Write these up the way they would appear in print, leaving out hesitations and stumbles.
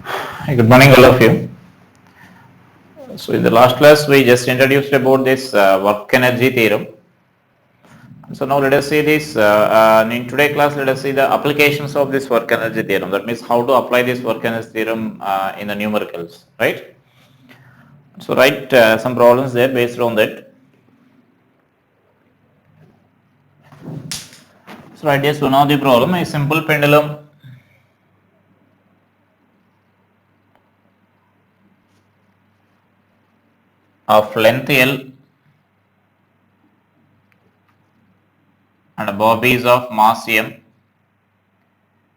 Hi, good morning, all of you. So, in the last class, we just introduced about this work energy theorem. So, now let us see this. In today's class, let us see the applications of this work energy theorem. That means how to apply this work energy theorem in the numericals, right? So, write some problems there based on that. So, write this one of the problem: a simple pendulum of length L and bobbies of mass M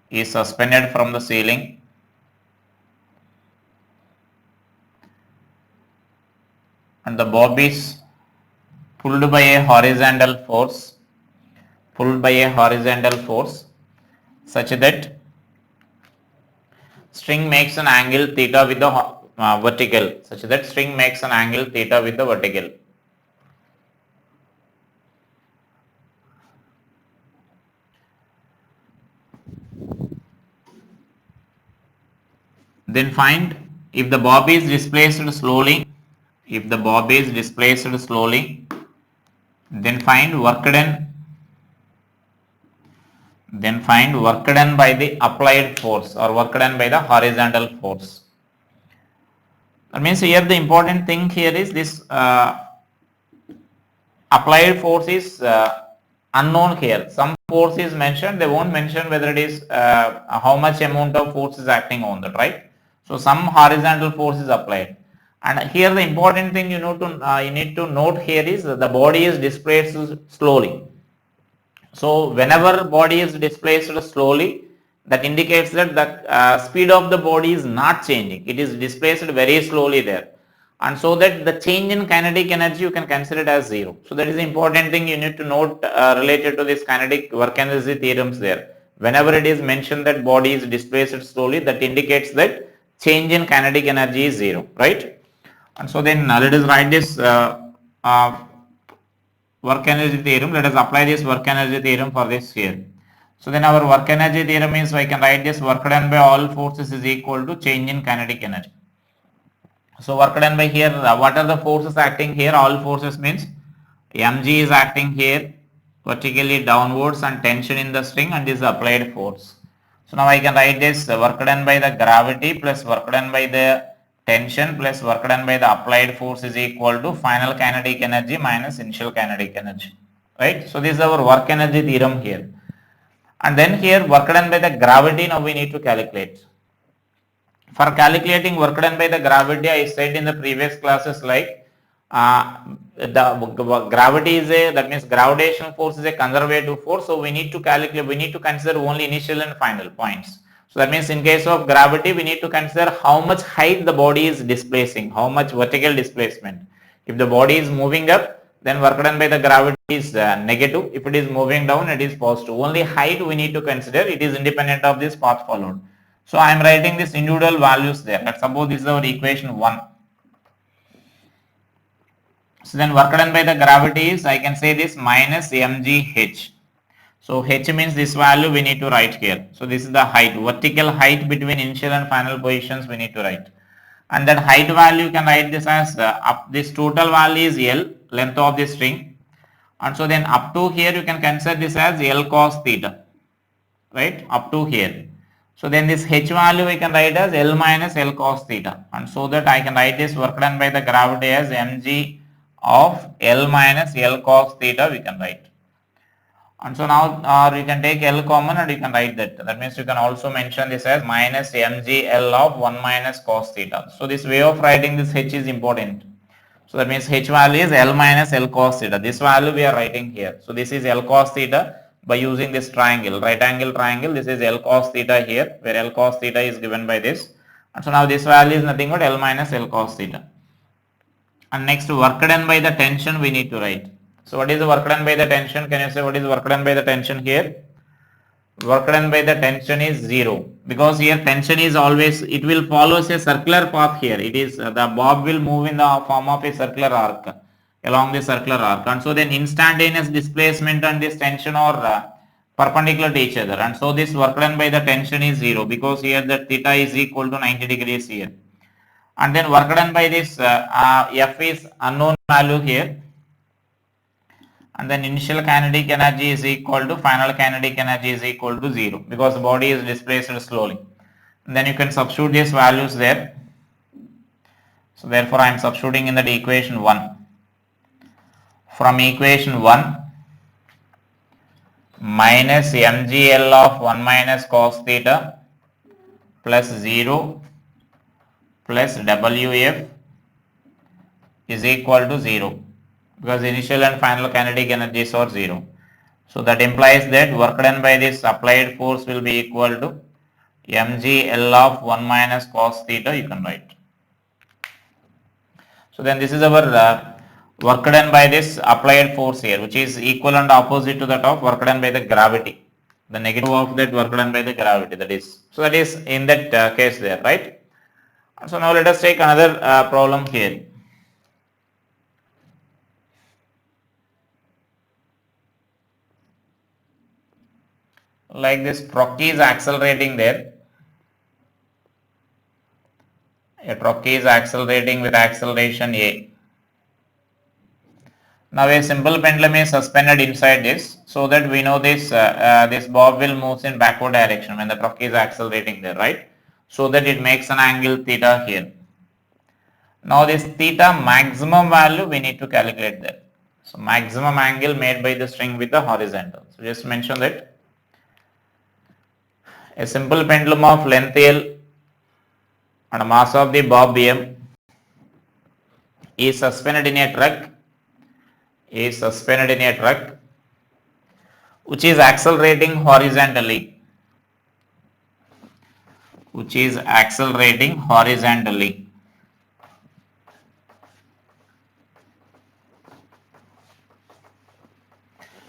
is suspended from the ceiling and the bobbies pulled by a horizontal force such that string makes an angle theta with the vertical. Then find if the bob is displaced slowly, then find work done by the applied force or work done by the horizontal force. That means here the important thing here is this applied force is unknown here. Some force is mentioned, they won't mention whether it is how much amount of force is acting on that, right? So some horizontal force is applied, and here the important thing you need to note here is the body is displaced slowly. So whenever body is displaced slowly, that indicates that the speed of the body is not changing. It is displaced very slowly there. And so that the change in kinetic energy you can consider it as zero. So that is the important thing you need to note related to this kinetic work energy theorems there. Whenever it is mentioned that body is displaced slowly, that indicates that change in kinetic energy is zero, right? And so then let us write this work energy theorem. Let us apply this work energy theorem for this here. So then our work energy theorem is, I can write this work done by all forces is equal to change in kinetic energy. So work done by here, what are the forces acting here? All forces means mg is acting here vertically downwards and tension in the string and is applied force. So now I can write this work done by the gravity plus work done by the tension plus work done by the applied force is equal to final kinetic energy minus initial kinetic energy, right? So this is our work energy theorem here. And then here work done by the gravity, now we need to calculate. For calculating work done by the gravity, I said in the previous classes like the gravity is that means gravitational force is a conservative force, so we need to consider only initial and final points. So that means in case of gravity, we need to consider how much height the body is displacing, how much vertical displacement. If the body is moving up, then work done by the gravity is negative. If it is moving down, it is positive. Only height we need to consider, it is independent of this path followed. So I am writing this individual values there. Let's suppose this is our equation 1. So then work done by the gravity is, I can say this minus mgh. So h means this value we need to write here. So this is the height, vertical height between initial and final positions we need to write. And that height value you can write this as this total value is L, length of the string. And so then up to here you can consider this as L cos theta, right? Up to here. So then this h value we can write as L minus L cos theta, and so that I can write this work done by the gravity as mg of L minus L cos theta we can write. And so now you can take L common and you can write that. That means you can also mention this as minus mgl of 1 minus cos theta. So this way of writing this h is important. So that means h value is L minus L cos theta. This value we are writing here. So this is L cos theta by using this triangle, right angle triangle. This is L cos theta here, where L cos theta is given by this. And so now this value is nothing but L minus L cos theta. And next, work done by the tension we need to write. So what is the work done by the tension? Can you say what is work done by the tension here? Work done by the tension is 0, because here tension is always, it will follow a circular path here. It is the bob will move in the form of a circular arc along the circular arc, and so then instantaneous displacement and this tension are perpendicular to each other, and so this work done by the tension is 0 because here the theta is equal to 90 degrees here, and then work done by this F is unknown value here, and then initial kinetic energy is equal to final kinetic energy is equal to 0 because the body is displaced slowly. And then you can substitute these values there. So therefore I am substituting in that equation 1. From equation 1, minus mgl of 1 minus cos theta plus 0 plus wf is equal to 0 because initial and final kinetic energies are 0. So that implies that work done by this applied force will be equal to mgl of 1 minus cos theta, you can write. So then this is our work done by this applied force here, which is equal and opposite to that of work done by the gravity, the negative of that work done by the gravity, that is. So that is in that case there, right? So now let us take another problem here. Like this truck is accelerating there. A truck is accelerating with acceleration A. Now a simple pendulum is suspended inside this, so that we know this this bob will move in backward direction when the truck is accelerating there, right? So that it makes an angle theta here. Now this theta maximum value we need to calculate there. So maximum angle made by the string with the horizontal. So just mention that a simple pendulum of length L and mass of the bob M is suspended in a truck which is accelerating horizontally,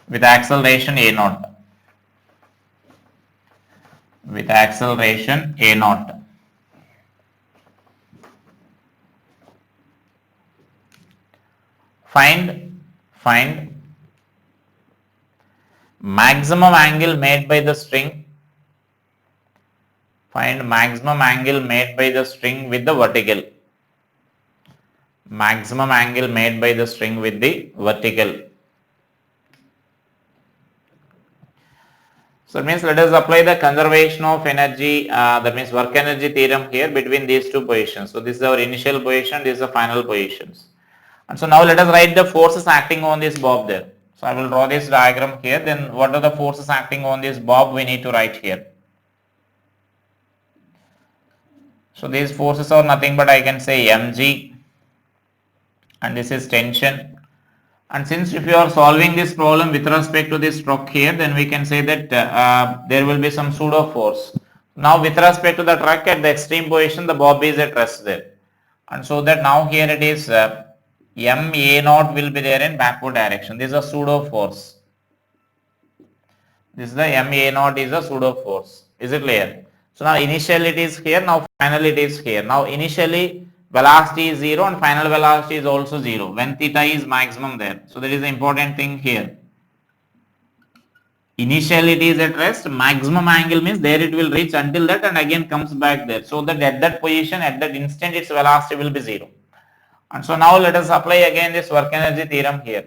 with acceleration A naught. Find maximum angle made by the string. Find maximum angle made by the string with the vertical. Maximum angle made by the string with the vertical. So it means let us apply the conservation of energy, that means work energy theorem here between these two positions. So this is our initial position, this is the final positions. And so now let us write the forces acting on this bob there. So I will draw this diagram here. Then what are the forces acting on this bob we need to write here. So these forces are nothing but I can say mg, and this is tension. And since if you are solving this problem with respect to this truck here, then we can say that there will be some pseudo force. Now with respect to the truck at the extreme position, the bob is at rest there. And so that now here it is MA naught will be there in backward direction. This is a pseudo force. This is the MA naught is a pseudo force. Is it clear? So now initially it is here, now finally it is here. Now initially velocity is 0 and final velocity is also 0 when theta is maximum there. So that is the important thing here. Initially it is at rest, maximum angle means there it will reach until that and again comes back there. So that at that position, at that instant its velocity will be 0. And so now let us apply again this work energy theorem here.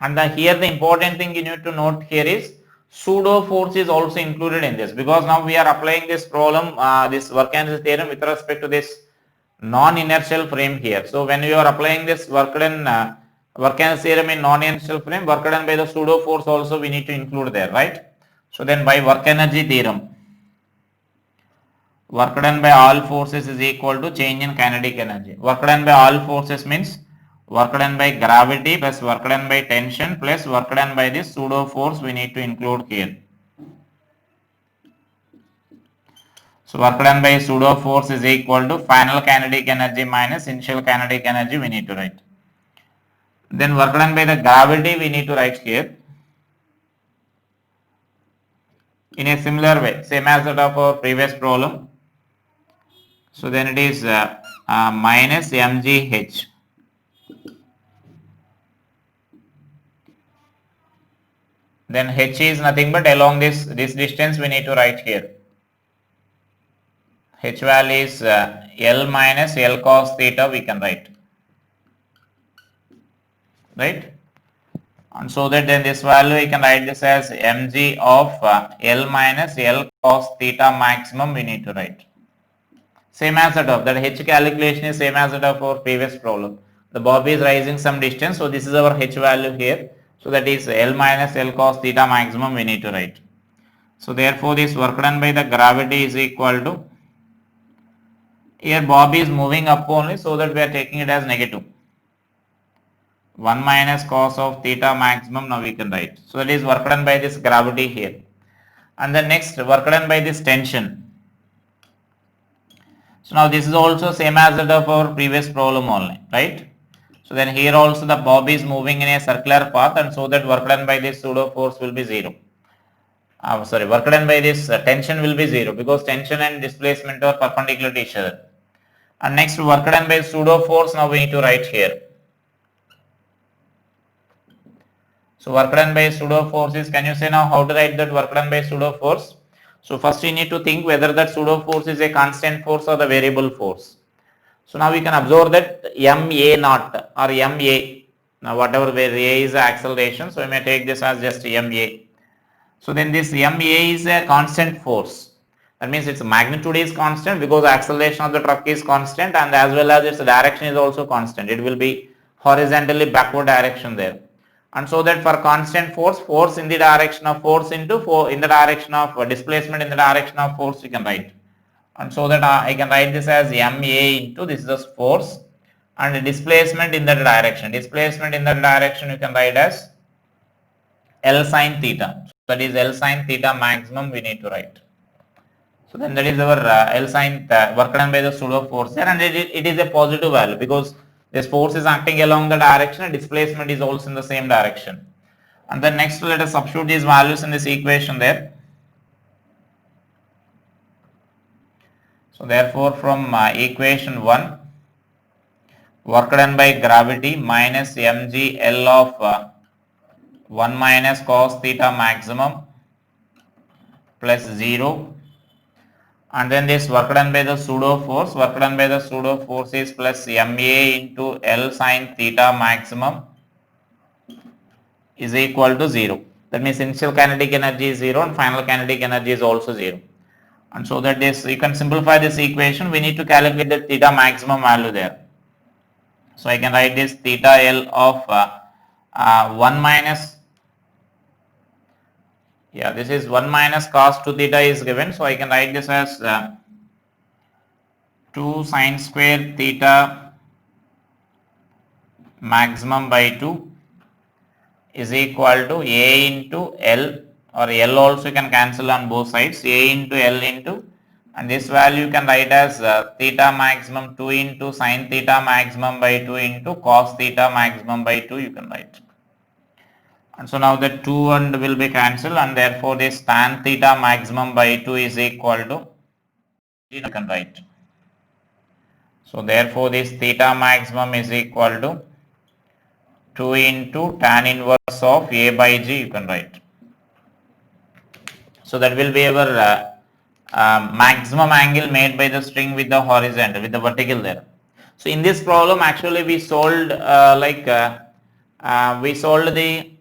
And here the important thing you need to note here is pseudo force is also included in this, because now we are applying this problem, this work energy theorem with respect to this non-inertial frame here. So when you are applying this work energy theorem in non-inertial frame, work done by the pseudo force also we need to include there, right? So then by work energy theorem, work done by all forces is equal to change in kinetic energy. Work done by all forces means work done by gravity plus work done by tension plus work done by this pseudo force we need to include here. So work done by pseudo force is equal to final kinetic energy minus initial kinetic energy we need to write. Then work done by the gravity we need to write here in a similar way, same as that of our previous problem. So then it is minus mgh. then h is nothing but along this distance we need to write here. H value is L minus L cos theta we can write, right? And so that then this value we can write this as mg of L minus L cos theta maximum we need to write. Same as that h calculation is same as that of our previous problem. The bob is rising some distance, so this is our h value here. So that is L minus L cos theta maximum we need to write. So therefore this work done by the gravity is equal to, here bob is moving up only, so that we are taking it as negative. 1 minus cos of theta maximum now we can write. So that is work done by this gravity here. And the next work done by this tension. So now this is also same as that of our previous problem only, right? So then here also the bob is moving in a circular path, and so that work done by this pseudo force will be 0. Work done by this tension will be 0 because tension and displacement are perpendicular to each other. And next work done by pseudo force now we need to write here. So work done by pseudo force is, can you say now how to write that work done by pseudo force? So first we need to think whether that pseudo force is a constant force or the variable force. So now we can observe that ma naught or ma, now whatever where a is the acceleration, so we may take this as just ma. So then this ma is a constant force. That means its magnitude is constant because the acceleration of the truck is constant, and as well as its direction is also constant. It will be horizontally backward direction there. And so that for constant force in the direction of force into in the direction of displacement in the direction of force we can write. And so that I can write this as ma into, this is the force, and the displacement in that direction. Displacement in that direction you can write as L sin theta. So that is L sin theta maximum we need to write. So then that is our L sin work done by the pseudo force there, and it is a positive value because this force is acting along the direction and displacement is also in the same direction. And then next let us substitute these values in this equation there. So therefore from equation 1, work done by gravity minus mg L of 1 minus cos theta maximum plus 0, and then this work done by the pseudo force, is plus ma into L sin theta maximum is equal to 0. That means initial kinetic energy is 0 and final kinetic energy is also 0. And so that this, you can simplify this equation, we need to calculate the theta maximum value there. So I can write this theta L of 1 minus, this is 1 minus cos 2 theta is given, so I can write this as 2 sin square theta maximum by 2 is equal to a into L, or L also can cancel on both sides, a into L into, and this value you can write as theta maximum 2 into sin theta maximum by 2 into cos theta maximum by 2 you can write. And so now the 2 and will be cancelled, and therefore this tan theta maximum by 2 is equal to, you can write. So therefore this theta maximum is equal to 2 into tan inverse of a by g you can write. So that will be our maximum angle made by the string with the horizontal, with the vertical there. So in this problem actually we solved we solved the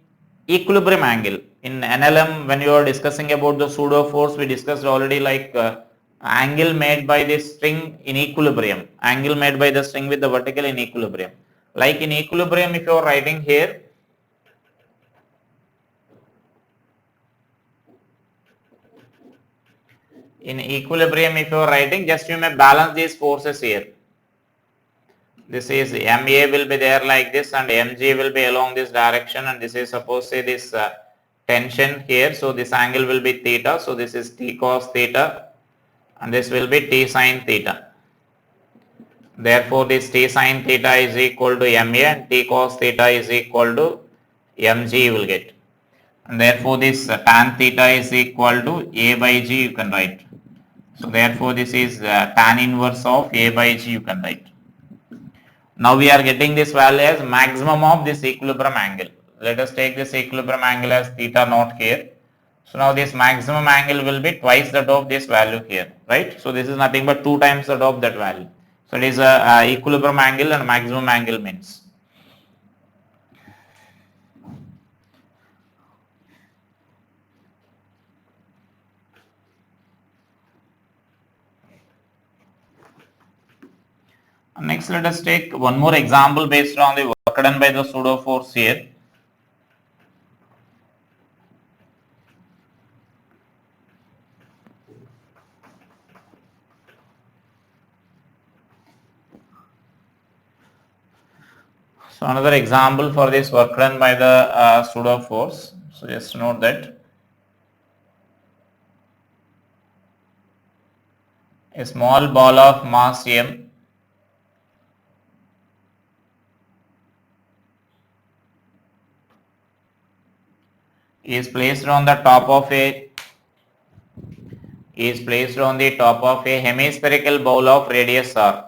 equilibrium angle. In NLM when you are discussing about the pseudo force, we discussed already angle made by this string in equilibrium, angle made by the string with the vertical in equilibrium. Like in equilibrium, if you are writing here, just you may balance these forces here. This is MA will be there like this, and MG will be along this direction, and this is suppose say this tension here, so this angle will be theta, so this is T cos theta, and this will be T sin theta. Therefore this T sin theta is equal to MA and T cos theta is equal to MG you will get, and therefore this tan theta is equal to A by G you can write. So therefore this is tan inverse of A by G you can write. Now we are getting this value as maximum of this equilibrium angle. Let us take this equilibrium angle as theta naught here. So now this maximum angle will be twice that of this value here, right? So this is nothing but 2 times that of that value. So it is a equilibrium angle and maximum angle means. Next, let us take one more example based on the work done by the pseudo force here. So another example for this work done by the pseudo force. So just note that a small ball of mass m is placed on the top of a hemispherical bowl of radius r.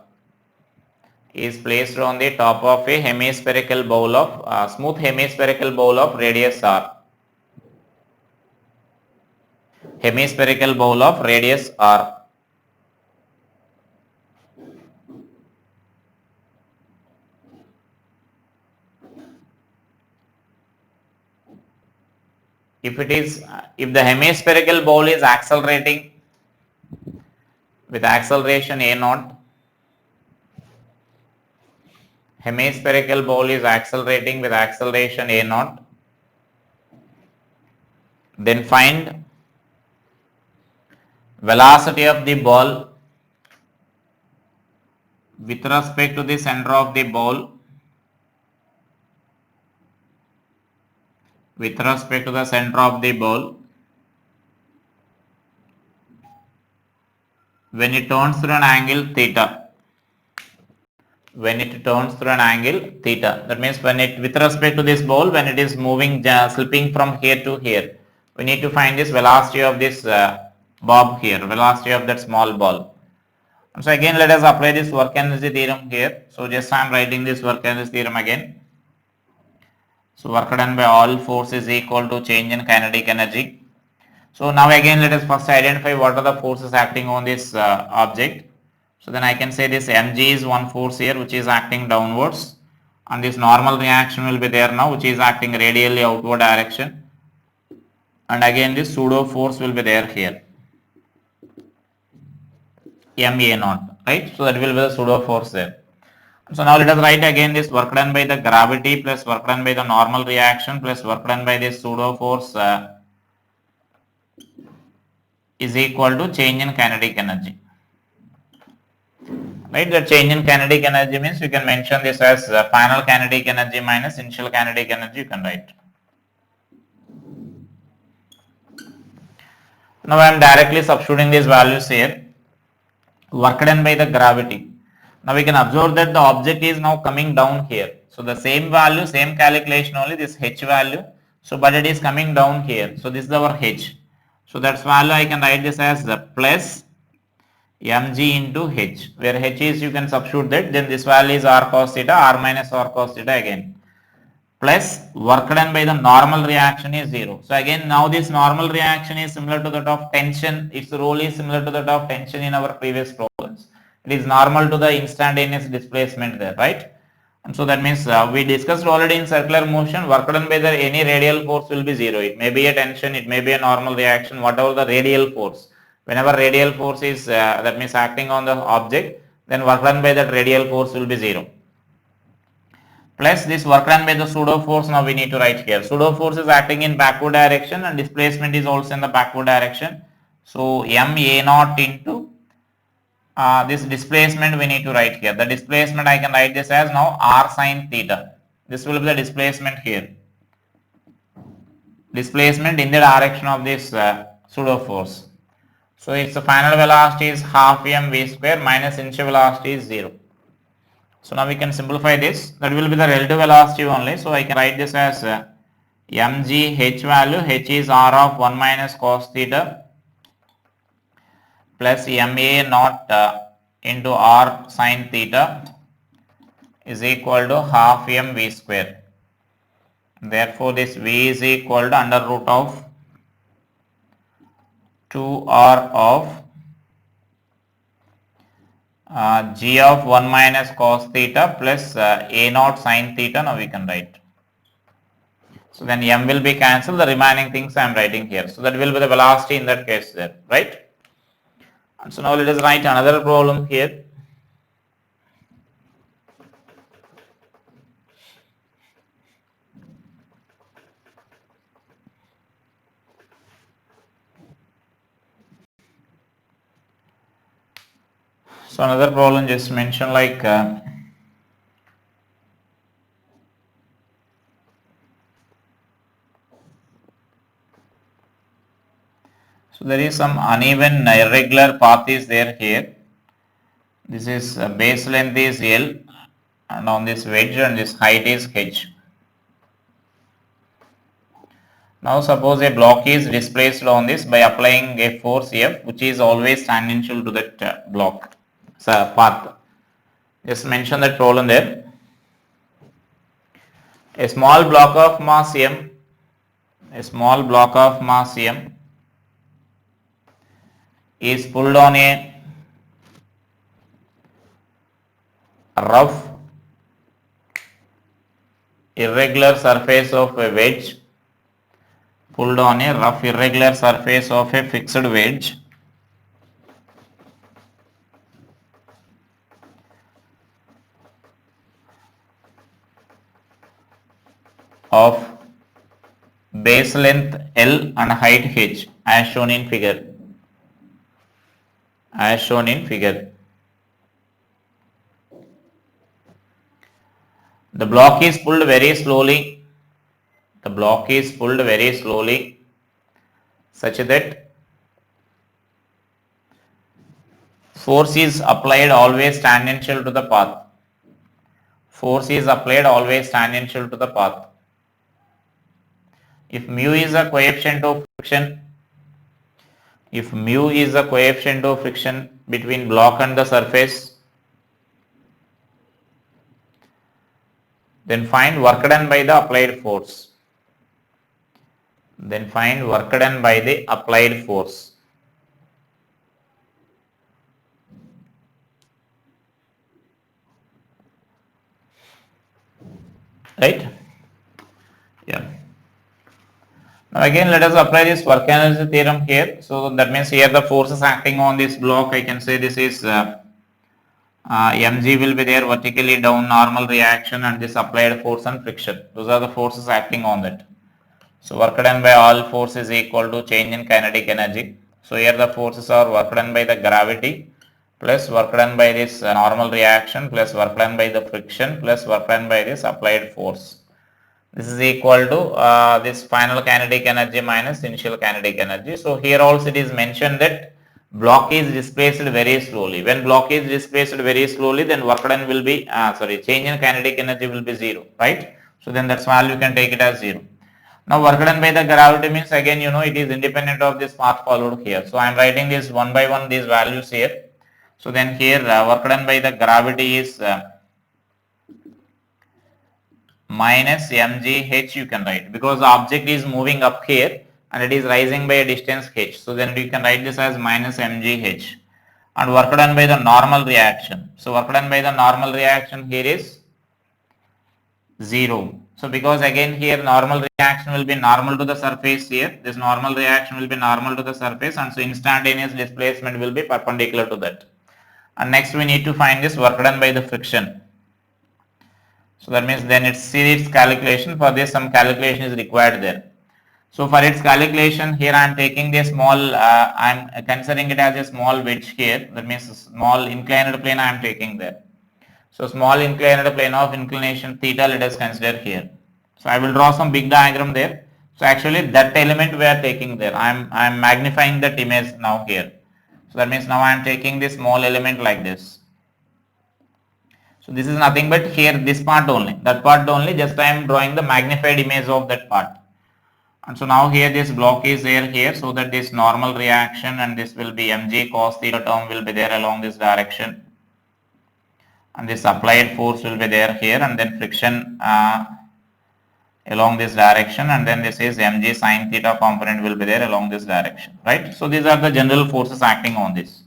Is placed on the top of a hemispherical bowl of smooth hemispherical bowl of radius r. Hemispherical bowl of radius r. If the hemispherical bowl is accelerating with acceleration a naught, hemispherical bowl is accelerating with acceleration a naught, then find velocity of the ball with respect to the center of the ball when it turns through an angle theta. That means with respect to this ball, when it is moving, slipping from here to here, we need to find this velocity of this bob here, velocity of that small ball. And so again, let us apply this work energy theorem here. So just I am writing this work energy theorem again. So work done by all forces equal to change in kinetic energy. So now again, let us first identify what are the forces acting on this object. So then I can say this mg is one force here which is acting downwards, and this normal reaction will be there now which is acting radially outward direction, and again this pseudo force will be there here, ma naught, right? So that will be the pseudo force there. So now let us write again this work done by the gravity plus work done by the normal reaction plus work done by this pseudo force is equal to change in kinetic energy. Right, the change in kinetic energy means you can mention this as final kinetic energy minus initial kinetic energy, you can write. Now I am directly substituting these values here. Work done by the gravity. Now we can observe that the object is now coming down here. So the same value, same calculation only, this h value. So but it is coming down here. So this is our h. So that's value I can write this as the plus mg into h, where h is you can substitute that, then this value is r cos theta, r minus r cos theta again, plus work done by the normal reaction is 0. So again now this normal reaction is similar to that of tension, its role is similar to that of tension in our previous problems. It is normal to the instantaneous displacement there, right? And so that means we discussed already in circular motion, work done by the any radial force will be 0. It may be a tension, it may be a normal reaction, whatever the radial force. Whenever radial force is that means acting on the object, then work done by that radial force will be 0. Plus this work done by the pseudo force, now we need to write here. Pseudo force is acting in backward direction and displacement is also in the backward direction. So m a naught into this displacement we need to write here. The displacement I can write this as now r sin theta. This will be the displacement here. Displacement in the direction of this pseudo force. So its final velocity is half m v square minus initial velocity is 0. So now we can simplify this. That will be the relative velocity only. So I can write this as mg h value, h is r of 1 minus cos theta plus ma naught into r sin theta is equal to half m v square. Therefore, this V is equal to under root of 2R of G of 1 minus cos theta plus A naught sin theta. Now we can write. So then M will be cancelled. The remaining things I am writing here. So that will be the velocity in that case there, right? And so now let us write another problem here. So another problem just mentioned like so there is some uneven irregular path is there here. This is base length is L and on this wedge and this height is H. Now suppose a block is displaced on this by applying a force F which is always tangential to that block. So path. Just mention that problem there. A small block of mass M, is pulled on a rough irregular surface of a wedge, fixed wedge of base length L and height H as shown in figure. The block is pulled very slowly. Such that force is applied always tangential to the path. If mu is a coefficient of friction, between block and the surface, then find work done by the applied force. Right? Yeah. Now again let us apply this work energy theorem here. So that means here the forces acting on this block, I can say this is mg will be there vertically down, normal reaction and this applied force and friction. Those are the forces acting on that. So work done by all force is equal to change in kinetic energy. So here the forces are work done by the gravity plus work done by this normal reaction plus work done by the friction plus work done by this applied force. This is equal to this final kinetic energy minus initial kinetic energy. So here also it is mentioned that block is displaced very slowly. When block is displaced very slowly, then work done will be change in kinetic energy will be 0, right? So then that's value you can take it as 0. Now work done by the gravity means again it is independent of this path followed here. So I am writing this one by one these values here. So then here work done by the gravity is minus mgh you can write, because the object is moving up here and it is rising by a distance h. So then you can write this as minus mgh. And work done by the normal reaction. So work done by the normal reaction here is 0. So because again here normal reaction will be normal to the surface here. This normal reaction will be normal to the surface and so instantaneous displacement will be perpendicular to that. And next we need to find this work done by the friction. So that means then it's its calculation. For this some calculation is required there. So for its calculation here I am taking this small, I am considering it as a small wedge here. That means a small inclined plane I am taking there. So small inclined plane of inclination theta let us consider here. So I will draw some big diagram there. So actually that element we are taking there. I am magnifying that image now here. So that means now I am taking this small element like this. So this is nothing but here this part only, that part only, just I am drawing the magnified image of that part. And so now here this block is there here, so that this normal reaction and this will be mg cos theta term will be there along this direction. And this applied force will be there here and then friction along this direction, and then this is mg sine theta component will be there along this direction, right? So these are the general forces acting on this.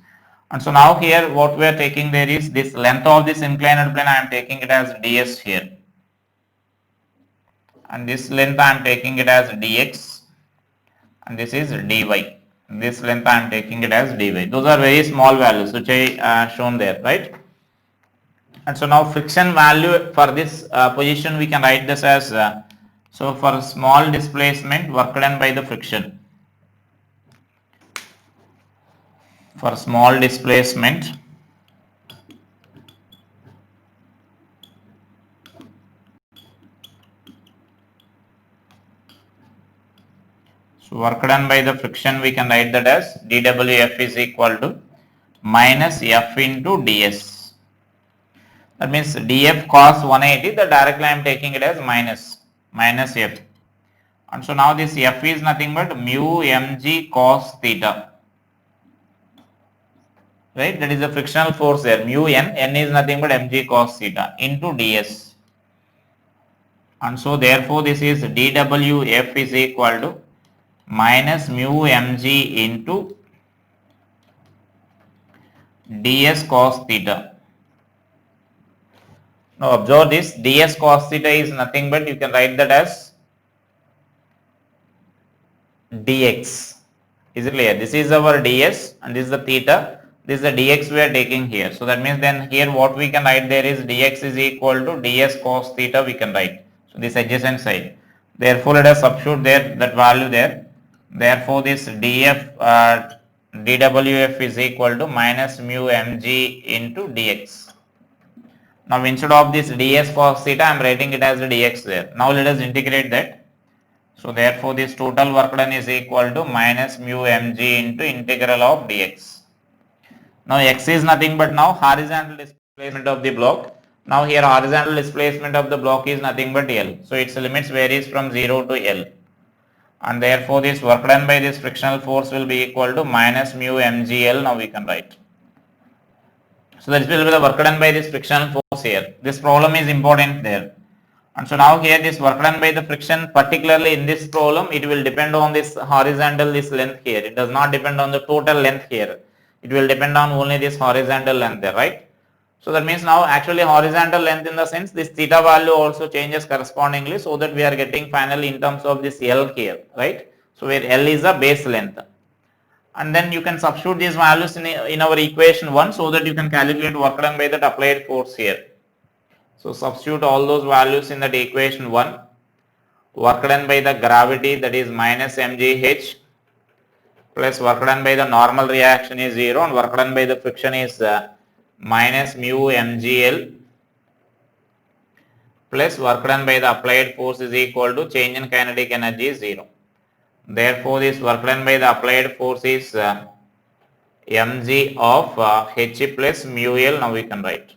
And so now here what we are taking there is this length of this inclined plane, I am taking it as ds here, and this length I am taking it as dx, and this is dy. This length I am taking it as dy. Those are very small values which I shown there, right? And so now friction value for this position we can write this as so for small displacement work done by the friction, for small displacement so work done by the friction we can write that as dwf is equal to minus f into ds. That means df cos 180, the directly I am taking it as minus f. And so now this f is nothing but mu mg cos theta, right? That is the frictional force there, mu n is nothing but mg cos theta into ds. And so therefore this is dwf is equal to minus mu mg into ds cos theta. Now observe this, ds cos theta is nothing but you can write that as dx. Is it clear? This is our ds and this is the theta. This is the dx we are taking here. So that means then here what we can write there is dx is equal to ds cos theta we can write. So this adjacent side. Therefore let us substitute there that value there. Therefore this dwf is equal to minus mu mg into dx. Now instead of this ds cos theta I am writing it as dx there. Now let us integrate that. So therefore this total work done is equal to minus mu mg into integral of dx. Now x is nothing but now horizontal displacement of the block. Now here horizontal displacement of the block is nothing but L. So its limits varies from 0 to L. And therefore this work done by this frictional force will be equal to minus mu mgl. Now we can write. So this will be the work done by this frictional force here. This problem is important there. And so now here this work done by the friction, particularly in this problem, it will depend on this horizontal, this length here. It does not depend on the total length here. It will depend on only this horizontal length there, right? So that means now actually horizontal length in the sense this theta value also changes correspondingly, so that we are getting finally in terms of this L here, right? So where L is a base length. And then you can substitute these values in our equation 1 so that you can calculate work done by that applied force here. So substitute all those values in that equation 1. Work done by the gravity, that is minus mgh, plus work done by the normal reaction is 0, and work done by the friction is minus mu mgl, plus work done by the applied force is equal to change in kinetic energy is 0. Therefore this work done by the applied force is mg of h plus mu l. Now we can write.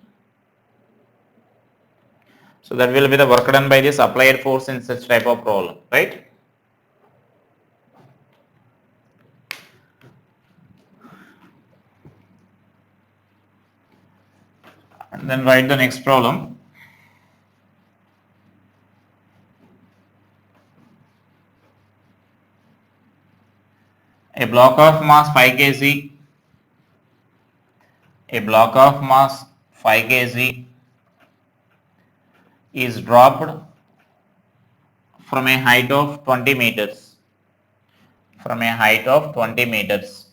So that will be the work done by this applied force in such type of problem, right? And then write the next problem. A block of mass 5 kg, a block of mass 5 kg is dropped from a height of 20 meters. From a height of 20 meters.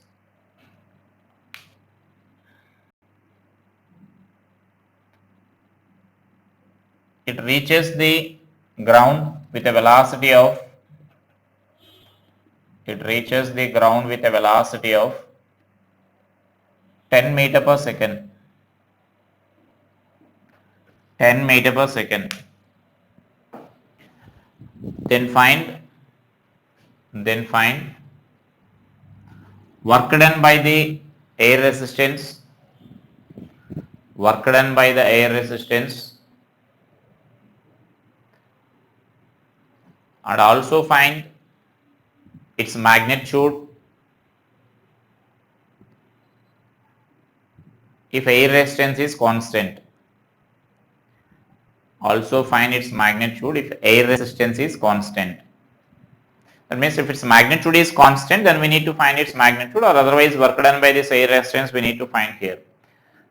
It reaches the ground with a velocity of 10 meter per second. 10 meter per second. Then find work done by the air resistance. Work done by the air resistance. And also find its magnitude if air resistance is constant. Also find its magnitude if air resistance is constant. That means if its magnitude is constant, then we need to find its magnitude, or otherwise work done by this air resistance we need to find here.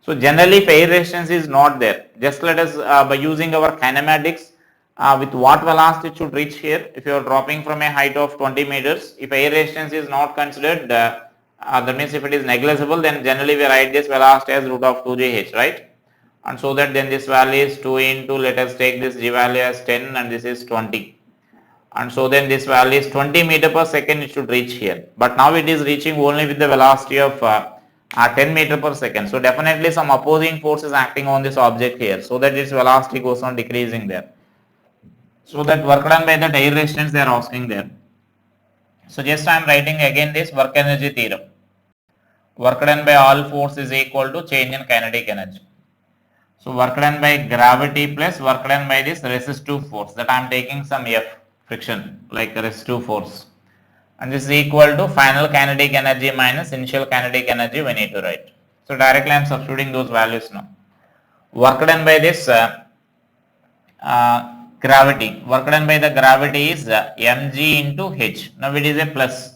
So generally if air resistance is not there, just let us by using our kinematics, with what velocity it should reach here. If you are dropping from a height of 20 meters, if air resistance is not considered, that means if it is negligible, then generally we write this velocity as root of 2gh, right? And so that then this value is 2 into, let us take this g value as 10 and this is 20. And so then this value is 20 meter per second, it should reach here. But now it is reaching only with the velocity of 10 meter per second. So definitely some opposing force is acting on this object here, so that its velocity goes on decreasing there. So that work done by that air resistance they are asking there. So just I am writing again this work energy theorem. Work done by all force is equal to change in kinetic energy. So work done by gravity plus work done by this resistive force, that I am taking some F friction like resistive force, and this is equal to final kinetic energy minus initial kinetic energy we need to write. So directly I am substituting those values now. Work done by this gravity, work done by the gravity is mg into h. Now it is a plus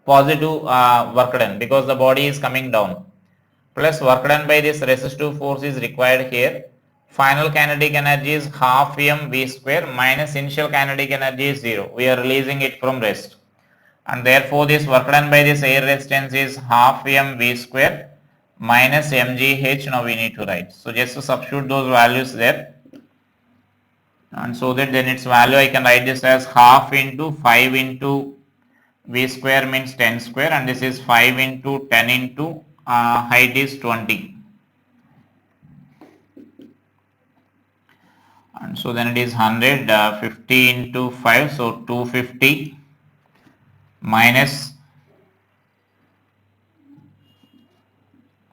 positive work done because the body is coming down, plus work done by this resistive force is required here. Final kinetic energy is half m v square minus initial kinetic energy is 0. We are releasing it from rest, and therefore this work done by this air resistance is half m v square minus mgh. Now we need to write. So just to substitute those values there, and so that then its value I can write this as half into 5 into v square means 10 square, and this is 5 into 10 into height is 20. And so then it is 100, 50 into 5, so 250 minus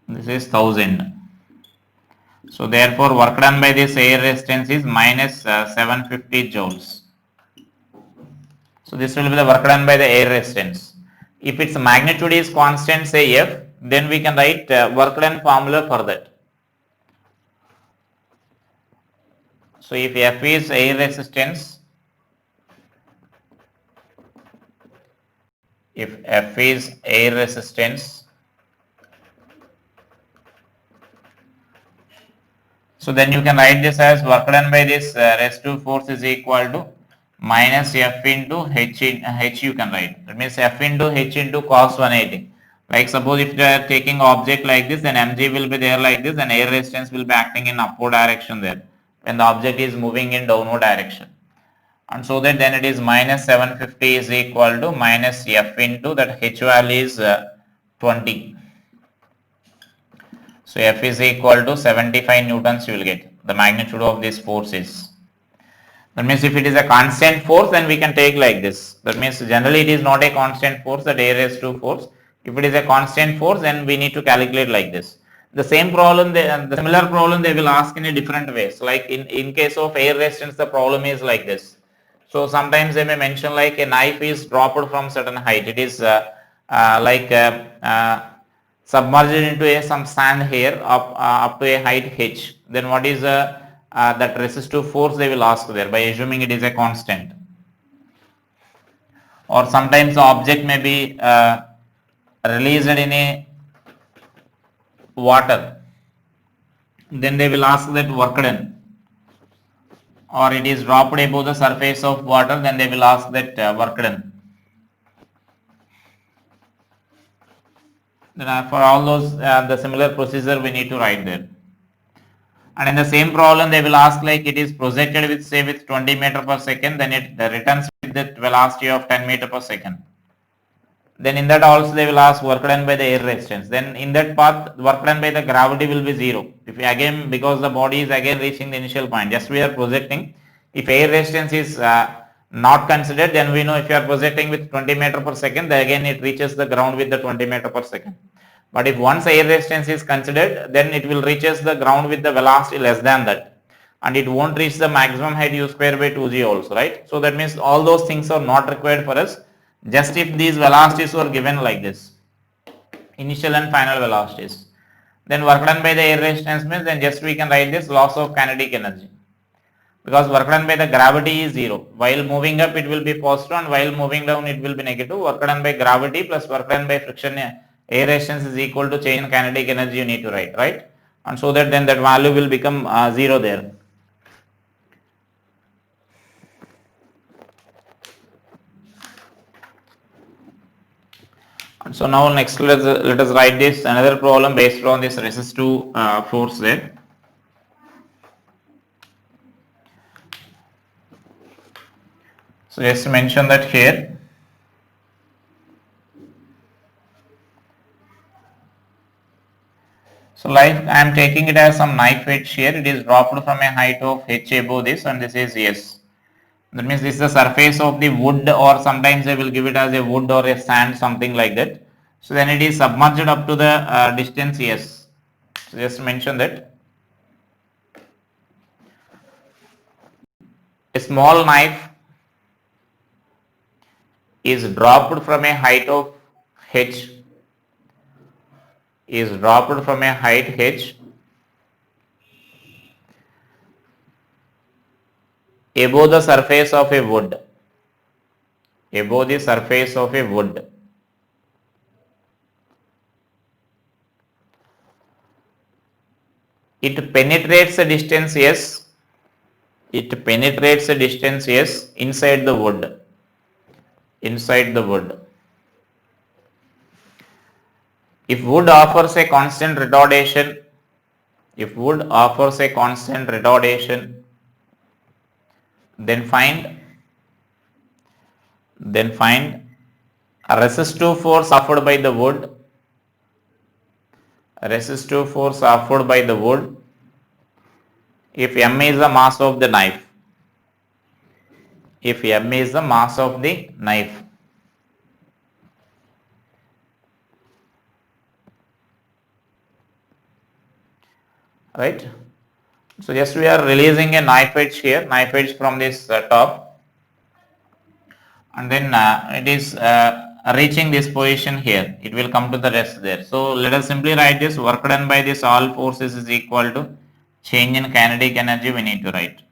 this is 1000. So therefore work done by this air resistance is minus 750 joules. So this will be the work done by the air resistance. If its magnitude is constant, say F, then we can write work done formula for that. So if F is air resistance, if F is air resistance, so then you can write this as work done by this resistive force is equal to minus F into H you can write. That means F into H into cos 180. Like suppose if you are taking object like this, then mg will be there like this, and air resistance will be acting in upward direction there when the object is moving in downward direction. And so that then it is minus 750 is equal to minus F into that H value is 20. So F is equal to 75 newtons you will get. The magnitude of this force is. That means if it is a constant force, then we can take like this. That means generally it is not a constant force, that air resistive force. If it is a constant force, then we need to calculate like this. The same problem, the similar problem they will ask in a different way. So like in case of air resistance, the problem is like this. So sometimes they may mention like a knife is dropped from certain height. It is submerged into some sand here up to a height h. Then what is that resistive force they will ask there by assuming it is a constant. Or sometimes the object may be released in a water, then they will ask that work done, or it is dropped above the surface of water, then they will ask that work done. Then for all those the similar procedure we need to write there. And in the same problem they will ask like it is projected with say with 20 meter per second, then it returns with the velocity of 10 meter per second. Then in that also they will ask work done by the air resistance. Then in that path work done by the gravity will be 0. If we again, because the body is again reaching the initial point, just we are projecting. If air resistance is not considered, then we know if you are projecting with 20 meter per second, then again it reaches the ground with the 20 meter per second. But if once air resistance is considered, then it will reaches the ground with the velocity less than that, and it won't reach the maximum height u square by 2g also, right? So that means all those things are not required for us. Just if these velocities were given like this, initial and final velocities, then work done by the air resistance means then just we can write this loss of kinetic energy. because work done by the gravity is 0. While moving up it will be positive and while moving down it will be negative. Work done by gravity plus work done by friction air resistance is equal to change in kinetic energy you need to write, right? And so that then that value will become 0 there. And so now next let us write this another problem based on this resistive force there. So just mention that here. So like I am taking it as some knife edge here, it is dropped from a height of h above this and this is s. That means this is the surface of the wood, or sometimes they will give it as a wood or a sand, something like that. So then it is submerged up to the distance s. So just mention that. A small knife is dropped from a height of h, above the surface of a wood, it penetrates the distance s, inside the wood. If wood offers a constant retardation, then find a resistive force offered by the wood, if m is the mass of the knife. Right. So just we are releasing a knife edge here, from this top, and then it is reaching this position here. It will come to the rest there. So let us simply write this work done by this all forces is equal to change in kinetic energy we need to write.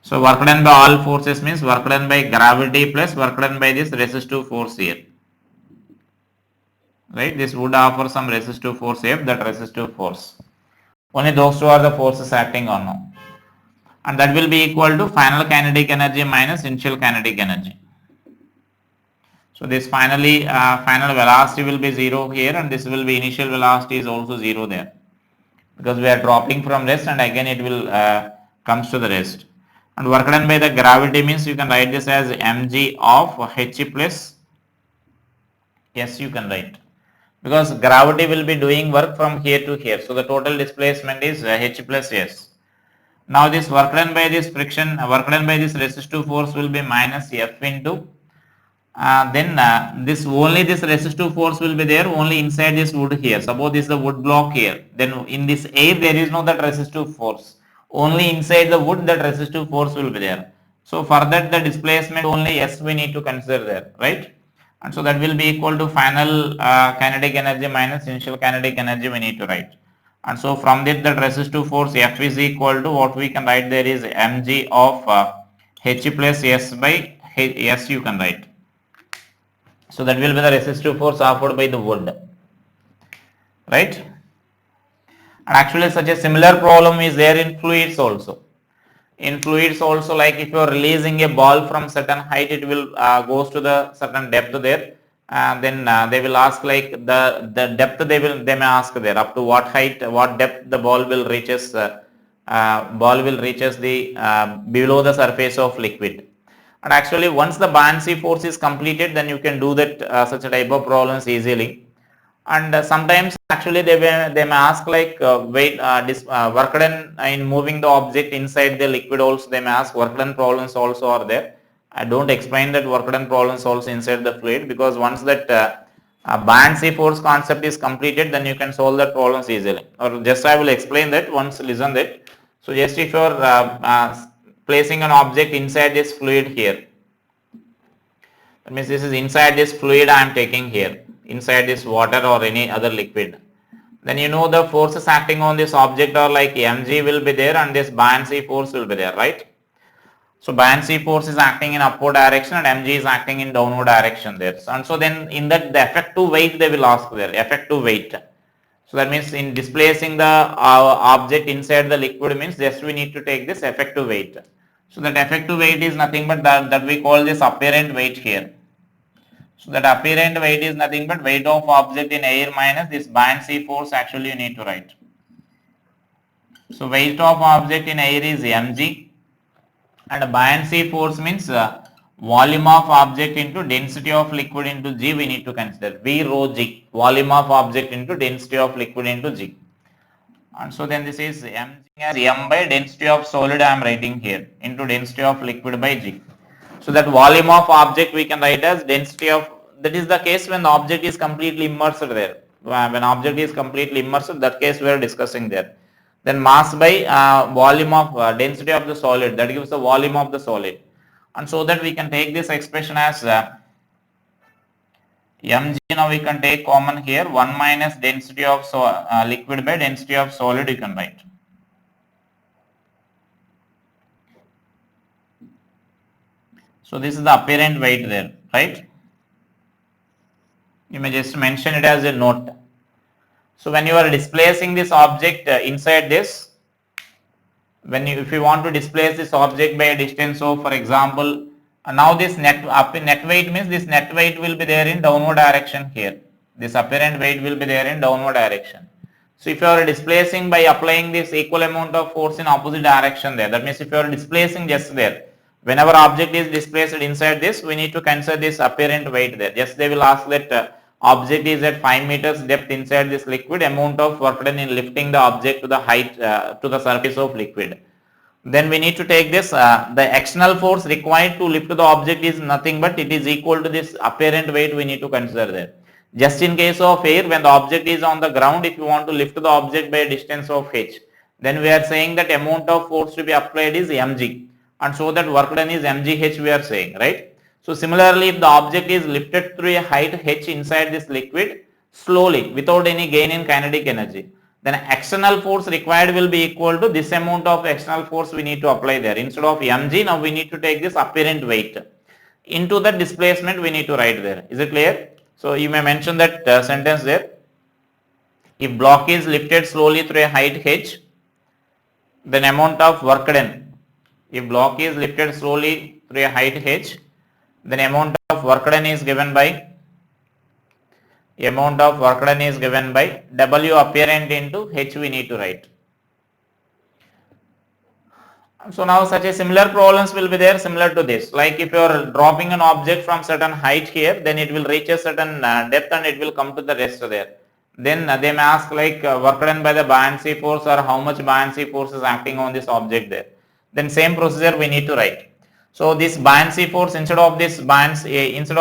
So work done by all forces means work done by gravity plus work done by this resistive force here. Right, this would offer some resistive force F, that resistive force. Only those two are the forces acting on now. And that will be equal to final kinetic energy minus initial kinetic energy. So this final velocity will be 0 here, and this will be initial velocity is also 0 there, because we are dropping from rest and again it will comes to the rest. And work done by the gravity means you can write this as mg of h plus s, you can write, because gravity will be doing work from here to here. So the total displacement is h plus s. Now this work done by this resistive force will be minus f into this resistive force will be there only inside this wood here. Suppose this is the wood block here, then in this air there is no that resistive force, only inside the wood that resistive force will be there. So for that the displacement only s we need to consider there, right? And so that will be equal to final kinetic energy minus initial kinetic energy we need to write. And so from that resistive force F is equal to what we can write there is mg of h plus s by s, you can write. So that will be the resistive force offered by the wood, right? And actually such a similar problem is there in fluids also. Like if you are releasing a ball from certain height, it will goes to the certain depth there. Then they will ask like the depth they may ask there up to what height, what depth the ball will reaches the below the surface of liquid. And actually once the buoyancy force is completed, then you can do that such a type of problems easily. And sometimes actually they may ask like work done in moving the object inside the liquid also, they may ask work done problems also are there. I don't explain that work done problems also inside the fluid, because once that buoyancy force concept is completed, then you can solve that problems easily. Or just I will explain that once, listen that. So just if you are placing an object inside this fluid here, that means this is inside this fluid I am taking here, inside this water or any other liquid. then you know the forces acting on this object are like mg will be there and this buoyancy force will be there, right? So buoyancy force is acting in upward direction and mg is acting in downward direction there. And so then in that the effective weight they will ask there, effective weight. So that means in displacing the object inside the liquid means just we need to take this effective weight. So that effective weight is nothing but that we call this apparent weight here. So that apparent weight is nothing but weight of object in air minus this buoyancy force actually you need to write. So weight of object in air is mg and buoyancy force means volume of object into density of liquid into g we need to consider V rho g, volume of object into density of liquid into g. And so then this is mg as m by density of solid I am writing here into density of liquid by g. So that volume of object we can write as density of, that is the case when the object is completely immersed there. When object is completely immersed, that case we are discussing there. Then mass by volume of density of the solid, that gives the volume of the solid. And so that we can take this expression as mg, now we can take common here 1 minus density of liquid by density of solid you can write. So this is the apparent weight there, right? You may just mention it as a note. So when you are displacing this object inside this, if you want to displace this object by a distance of, for example, now this net weight means this net weight will be there in downward direction here. This apparent weight will be there in downward direction. So if you are displacing by applying this equal amount of force in opposite direction there, that means if you are displacing just there, whenever object is displaced inside this, we need to consider this apparent weight there. Just they will ask that object is at 5 meters depth inside this liquid, amount of work done in lifting the object to the height to the surface of liquid. Then we need to take this, the external force required to lift the object is nothing but it is equal to this apparent weight we need to consider there. Just in case of air, when the object is on the ground, if you want to lift the object by a distance of h, then we are saying that amount of force to be applied is mg, and so that work done is mgh we are saying, right? So similarly, if the object is lifted through a height h inside this liquid slowly without any gain in kinetic energy, then external force required will be equal to this amount of external force we need to apply there. Instead of mg, now we need to take this apparent weight. Into the displacement we need to write there. Is it clear? So you may mention that sentence there. If block is lifted slowly through a height h, then amount of work done. If block is lifted slowly through a height h, then amount of work done is given by W apparent into h we need to write. So now such a similar problems will be there similar to this. Like if you are dropping an object from certain height here, then it will reach a certain depth and it will come to the rest there. Then they may ask like work done by the buoyancy force or how much buoyancy force is acting on this object there. Then same procedure we need to write. So this buoyancy force instead of this air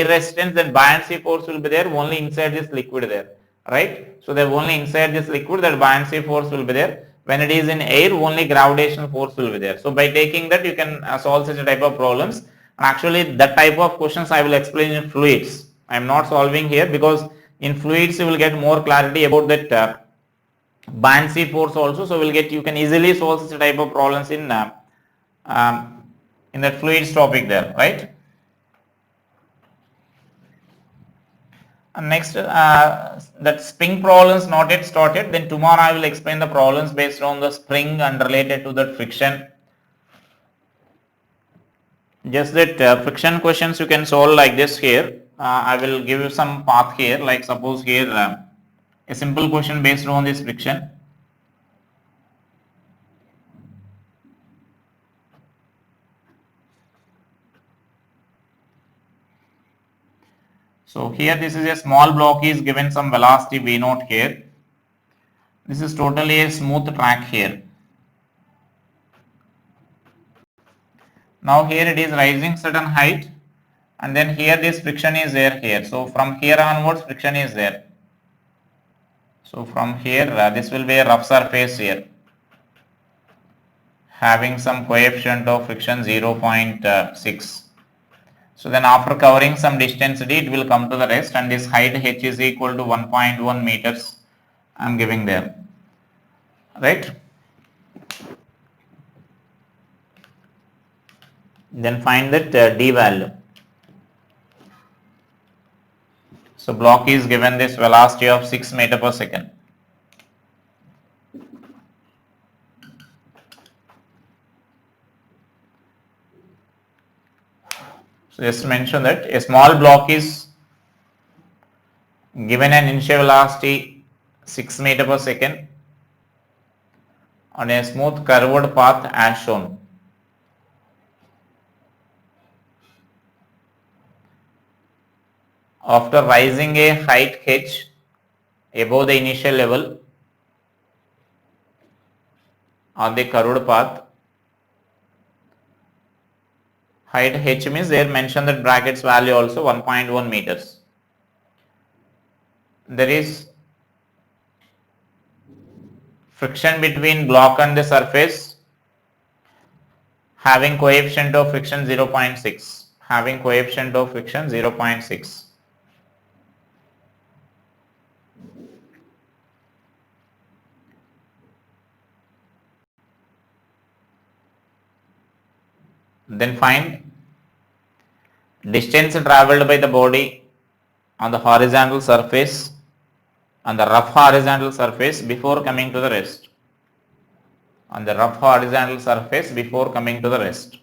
resistance, then buoyancy force will be there only inside this liquid there, right? So they only inside this liquid that buoyancy force will be there. When it is in air, only gravitational force will be there. So by taking that, you can solve such a type of problems. And actually, that type of questions I will explain in fluids. I am not solving here because in fluids you will get more clarity about that buoyancy force also. So you can easily solve such a type of problems in that fluids topic there, right? And next, that spring problems not yet started. Then tomorrow I will explain the problems based on the spring and related to the friction. Just that friction questions you can solve like this here. I will give you some path here. Like suppose here a simple question based on this friction. So here this is a small block is given some velocity v naught here. This is totally a smooth track here. Now here it is rising certain height and then here this friction is there here. So from here onwards friction is there. So from here this will be a rough surface here having some coefficient of friction 0.6. So then after covering some distance d, it will come to the rest, and this height h is equal to 1.1 meters. I am giving there, right? Then find that d value. So block is given this velocity of 6 meter per second. So just mention that a small block is given an initial velocity 6 meter per second on a smooth curved path as shown. After rising a height h above the initial level on the curved path, height h means there mention that brackets value also 1.1 meters. There is friction between block and the surface having coefficient of friction 0.6, having coefficient of friction 0.6. Then find distance travelled by the body on the horizontal surface, on the rough horizontal surface before coming to the rest. On the rough horizontal surface before coming to the rest.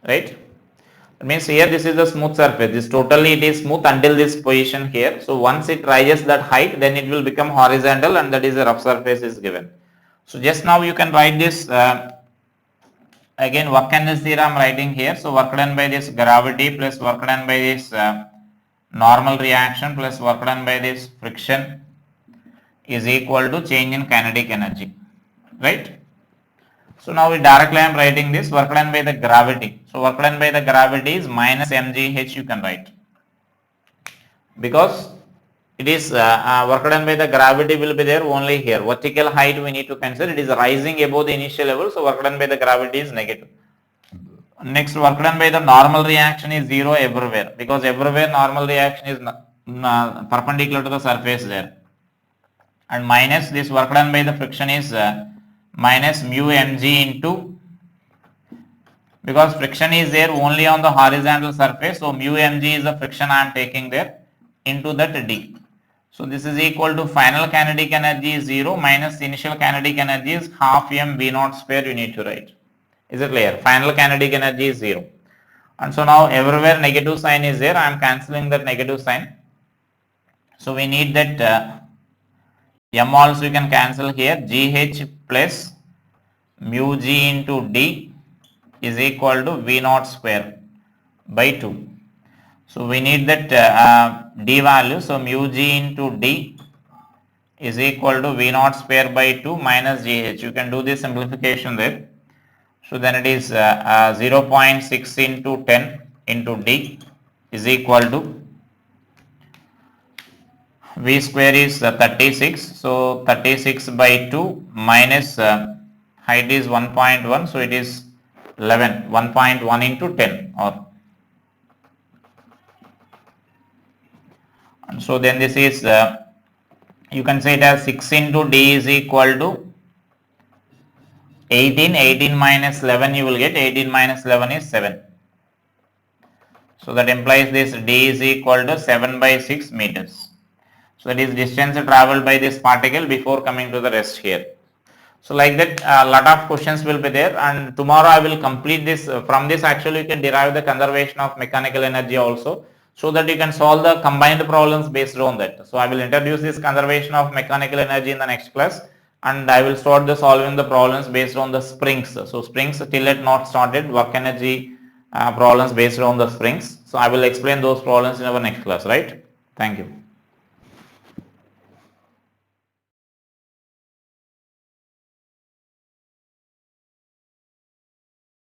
Right? It means here this is the smooth surface. This totally it is smooth until this position here. So once it rises that height, then it will become horizontal, and that is the rough surface is given. So just now you can write this again work energy theorem I am writing here. So work done by this gravity plus work done by this normal reaction plus work done by this friction is equal to change in kinetic energy, right? So now we directly I am writing this work done by the gravity. So work done by the gravity is minus mgh you can write, because it is work done by the gravity will be there only here. Vertical height we need to consider, it is rising above the initial level, so work done by the gravity is negative. Next, work done by the normal reaction is 0 everywhere, because everywhere normal reaction is perpendicular to the surface there. And minus this work done by the friction is minus mu mg into, because friction is there only on the horizontal surface, so mu mg is the friction I am taking there, into that d. So this is equal to final kinetic energy is 0 minus initial kinetic energy is half m v naught square you need to write. Is it clear? Final kinetic energy is 0. And so now everywhere negative sign is there. I am cancelling that negative sign. So we need that m also you can cancel here. Gh plus mu g into d is equal to v naught square by 2. So we need that d value. So mu g into d is equal to v naught square by 2 minus gh. You can do this simplification there. So then it is 0.6 into 10 into d is equal to v square is 36. So 36 by 2 minus height is 1.1. So it is 11. 1.1 into 10 or. And so then this is you can say it as 6 into d is equal to 18. 18 minus 11 you will get 18 minus 11 is 7. So that implies this d is equal to 7 by 6 meters. So that is distance travelled by this particle before coming to the rest here. So like that a lot of questions will be there, and tomorrow I will complete this. From this actually you can derive the conservation of mechanical energy also, so that you can solve the combined problems based on that. So I will introduce this conservation of mechanical energy in the next class, and I will start the solving the problems based on the springs. So springs till yet not started, work energy problems based on the springs. So I will explain those problems in our next class, right? Thank you.